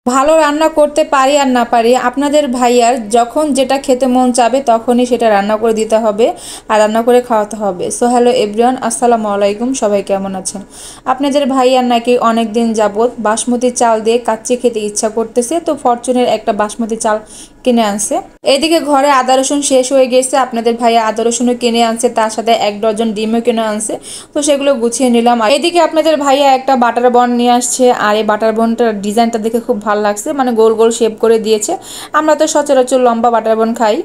ভালো রান্না করতে পারি আর না পারি, আপনাদের ভাইয়ার যখন যেটা খেতে মন চাবে তখনই সেটা রান্না করে দিতে হবে আর রান্না করে খাওয়াতে হবে। সো হ্যালো এভরিওয়ান, আসসালামু আলাইকুম। সবাই কেমন আছেন? আপনাদের ভাইয়ার নাকি অনেক দিন যাবত বাসমতি চাল দিয়ে কাচ্চি খেতে ইচ্ছা করতেছে, তো ফরচুনের একটা বাসমতি চাল কিনে আনছে। এদিকে ঘরে আদা রসুন শেষ হয়ে গেছে, আপনাদের ভাইয়া আদা রসুনও কিনে আনছে, তার সাথে 1 ডজন ডিমও কিনে আনছে। তো সেগুলো গুছিয়ে নিলাম। আর এদিকে আপনাদের ভাইয়া একটা বাটার বন নিয়ে আসছে, আর এই বাটার বনটার ডিজাইনটা দেখে খুব ভালো লাগছে, মানে গোল গোল শেপ করে দিয়েছে। আমরা তো সচরাচর লম্বা বাটার বন খাই,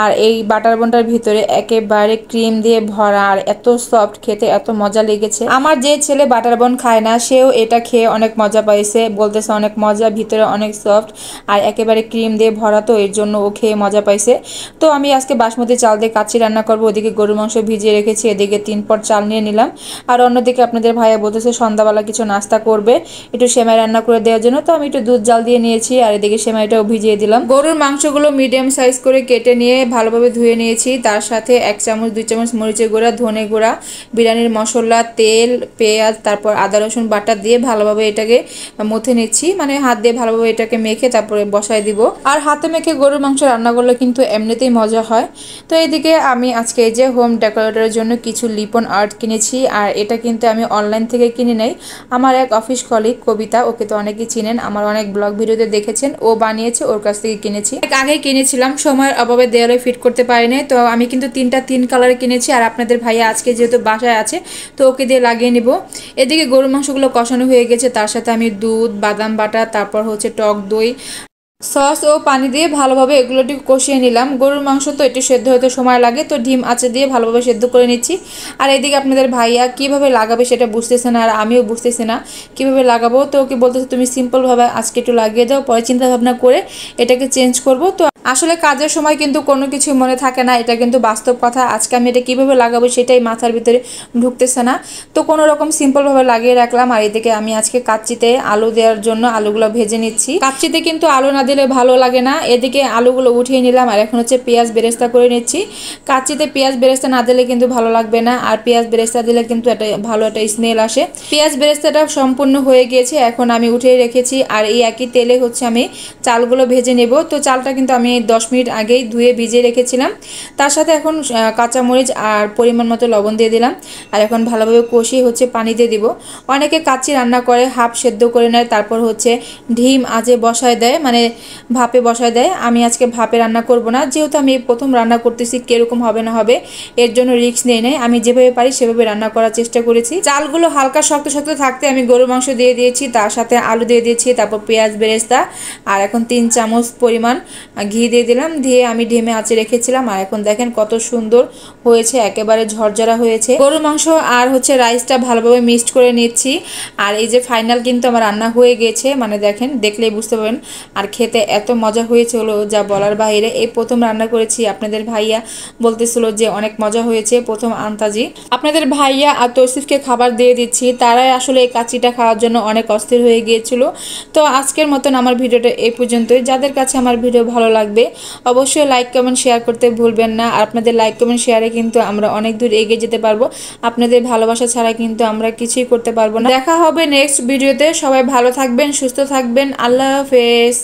আর এই বাটার বনটার ভিতরে একেবারে ক্রিম দিয়ে ভরা, আর এত সফট, খেতে এত মজা লেগেছে। আমার যে ছেলে বাটার বন খায় না সেও এটা খেয়ে অনেক মজা পাইছে, বলতেছে অনেক মজা, ভিতরে অনেক সফট আর একেবারে ক্রিম দিয়ে ভরা, তো এর জন্য ও খেয়ে মজা পাইছে। তো আমি আজকে বাসমতি চাল দিয়ে কাচ্চি রান্না করবো। ওদিকে গরুর মাংস ভিজিয়ে রেখেছি, এদিকে 3 পট চাল নিয়ে নিলাম। আর অন্যদিকে আপনাদের ভাইয়া বলতেছে সন্ধ্যাবেলা কিছু নাস্তা করবে, একটু সেমাই রান্না করে দেওয়ার জন্য। তো আমি একটু দুধ জাল দিয়ে নিয়েছি, আর এদিকে সেমাইটাও ভিজিয়ে দিলাম। গরুর মাংসগুলো মিডিয়াম সাইজ করে কেটে নিয়ে ভালোভাবে ধুয়ে নিয়েছি, তার সাথে 1 চামচ 2 চামচ মরিচের গুঁড়া, ধনে গুঁড়া, বিরিয়ানির মশলা, তেল, পেঁয়াজ, তারপর আদা রসুন বাটা দিয়ে ভালোভাবে এটাকে মথে নিচ্ছি, মানে হাত দিয়ে ভালোভাবে এটাকে মেখে তারপরে বসায় দিব। আর হাতে মেখে গরুর মাংস রান্না করলে কিন্তু এমনিতেই মজা হয়। তো এইদিকে আমি আজকে এই যে হোম ডেকোরেটরের জন্য কিছু লিপন আর্ট কিনেছি, আর এটা কিন্তু আমি অনলাইন থেকে কিনে নেই। আমার এক অফিস কলিগ কবিতা, ওকে তো অনেকেই চিনেন, আমার অনেক ব্লগ ভিডিওতে দেখেছেন, ও বানিয়েছে, ওর কাছ থেকে কিনেছি। আগেই কিনেছিলাম, সময়ের অভাবে দেয়ালে ফিট করতে পারি নাই, তো আমি কিন্তু 3 কালারে কিনেছি। আর আপনাদের ভাইয়া আজকে যেহেতু বাসায় আছে তো ওকে দিয়ে লাগিয়ে নিব। এদিকে গরুর মাংসগুলো কষানো হয়ে গেছে, তার সাথে আমি দুধ, বাদাম বাটা, তারপর হচ্ছে টক দই, সস ও পানি দিয়ে ভালোভাবে এগুলোটি কষিয়ে নিলাম। গরুর মাংস তো একটু সেদ্ধ হতে সময় লাগে, তো ডিম আঁচে দিয়ে ভালোভাবে সেদ্ধ করে নিচ্ছি। আর এদিকে আপনাদের ভাইয়া কিভাবে লাগাবে সেটা বুঝতেছে না, আর আমিও বুঝতেছি না কিভাবে লাগাবো। তো ওকে বলতেছে তুমি সিম্পলভাবে আজকে একটু লাগিয়ে দাও, পরে চিন্তা ভাবনা করে এটাকে চেঞ্জ করব। তো আসলে কাজের সময় কিন্তু কোনো কিছু মনে থাকে না, এটা কিন্তু বাস্তব কথা। আজকে আমি এটা কিভাবে লাগাবো সেটাই মাথার ভিতরে ঢুকতেছে না, তো কোনো রকম সিম্পলভাবে লাগিয়ে রাখলাম। আর এদিকে আমি আজকে কাচ্চিতে আলু দেওয়ার জন্য আলুগুলো ভেজে নিচ্ছি। কাচ্চিতে কিন্তু আলু না দিলে ভালো লাগে না। এদিকে আলুগুলো উঠিয়ে নিলাম, আর এখন হচ্ছে পেঁয়াজ বেরেস্তা করে নিচ্ছি। কাচ্চিতে পেঁয়াজ বেরেস্তা না দিলে কিন্তু ভালো লাগবে না, আর পেঁয়াজ বেরেস্তা দিলে কিন্তু একটা ভালো একটা স্মেল আসে। পেঁয়াজ বেরেস্তাটা সম্পূর্ণ হয়ে গিয়েছে, এখন আমি উঠিয়ে রেখেছি। আর এই একই তেলে হচ্ছে আমি চালগুলো ভেজে নেব। তো চালটা কিন্তু আমি 10 মিনিট আগেই ধুয়ে ভিজিয়ে রেখেছিলাম। তার সাথে এখন কাঁচামরিচ আর পরিমাণ মতো লবণ দিয়ে দিলাম, আর এখন ভালোভাবে কষিয়ে হচ্ছে পানি দিয়ে দিব। অনেকে কাচ্চি রান্না করে হাফ সেদ্ধ করে নেয়, তারপর হচ্ছে ডিম আজে বসায় দেয়, মানে ভাপে বসায় দেয়। আমি আজকে ভাপে রান্না করব না, যেহেতু আমি প্রথম রান্না করতেছি, কিরকম হবে না হবে এর জন্য রিস্ক নিয়ে নেই। আমি যেভাবে পারি সেভাবে রান্না করার চেষ্টা করেছি। চালগুলো হালকা শক্ত শক্ত থাকতে আমি গরুর মাংস দিয়ে দিয়েছি, তার সাথে আলু দিয়ে দিয়েছি, তারপর পেঁয়াজ বেরেস্তা, আর এখন 3 চামচ পরিমাণ ঘি দিয়ে দিলাম, দিয়ে আমি ডিমে আঁচে রেখেছিলাম। আর এখন দেখেন কত সুন্দর হয়েছে, একেবারে ঝরঝরা হয়েছে। গরুর মাংস আর হচ্ছে রাইসটা ভালোভাবে মিক্সড করে নিচ্ছি। আর এই যে ফাইনাল কিন্তু আমার রান্না হয়ে গেছে, মানে দেখেন, দেখলেই বুঝতে পারবেন। আর খেতে এত মজা হয়েছিল যা বলার বাইরে। এই প্রথম রান্না করেছি, আপনাদের ভাইয়া বলতেছিল যে অনেক মজা হয়েছে, প্রথম আন্তাজি। আপনাদের ভাইয়া আর তৌসিফকে খাবার দিয়ে দিচ্ছি, তারাই আসলে এই কাচ্চিটা খাওয়ার জন্য অনেক অস্থির হয়ে গিয়েছিল। তো আজকের মতন আমার ভিডিওটা এই পর্যন্তই। যাদের কাছে আমার ভিডিও ভালো লাগবে অবশ্যই লাইক কমেন্ট শেয়ার করতে ভুলবেন না। আর আপনাদের লাইক কমেন্ট শেয়ারে কিন্তু আমরা অনেক দূর এগিয়ে যেতে পারবো, আপনাদের ভালোবাসা ছাড়া কিন্তু আমরা কিছুই করতে পারবো না। দেখা হবে নেক্সট ভিডিওতে, সবাই ভালো থাকবেন, সুস্থ থাকবেন, আল্লাহ হাফেজ।